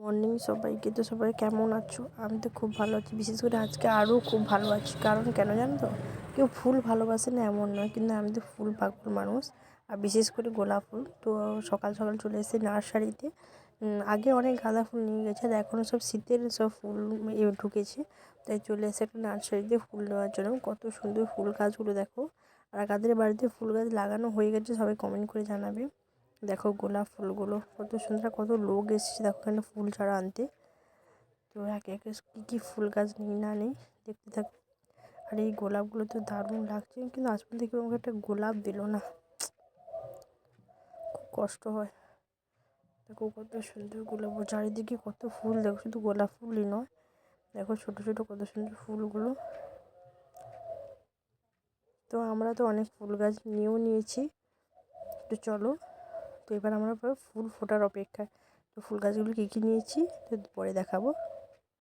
Morning সবাইকে। তো সবাই কেমন আছো? আমি তো খুব ভালো আছি, বিশেষ করে আজকে আরও খুব ভালো আছি। কারণ কেন জানো তো? কেউ ফুল ভালোবাসে না এমন নয়, কিন্তু আমি তো ফুল পাগল মানুষ, আর বিশেষ করে গোলাপ ফুল। তো সকাল সকাল চলে এসেছি নার্সারিতে। আগে অনেক গাঁদা ফুল নিয়ে গেছে, আর এখনও সব শীতের সব ফুল ঢুকেছে। তাই চলে এসে একটা নার্সারিতে ফুল নেওয়ার জন্য। কত সুন্দর ফুল গাছগুলো দেখো। আর কাদের বাড়িতে ফুল গাছ লাগানো হয়ে গেছে সবাই কমেন্ট করে জানাবে। দেখো গোলাপ ফুলগুলো কত সুন্দর, কত লোক এসেছে দেখো এখানে ফুল চারা আনতে। তো একে একে কী কী ফুল গাছ নেই না নেই দেখতে থাকো। আর এই গোলাপগুলো তো দারুণ লাগছে, কিন্তু আজ পর্যন্ত কেউ আমাকে একটা গোলাপ দিল না, খুব কষ্ট হয়। দেখো কত সুন্দর গোলাপ, চারিদিকে কত ফুল, দেখো শুধু গোলাপ ফুলই নয়, দেখো ছোটো ছোটো কত সুন্দর ফুলগুলো। তো আমরা তো অনেক ফুল গাছ নিয়েও নিয়েছি। তো চলো, তো এবার আমরা ফুল ফোটার অপেক্ষায়। তো ফুল গাছগুলো কী কী নিয়েছি তো পরে দেখাবো।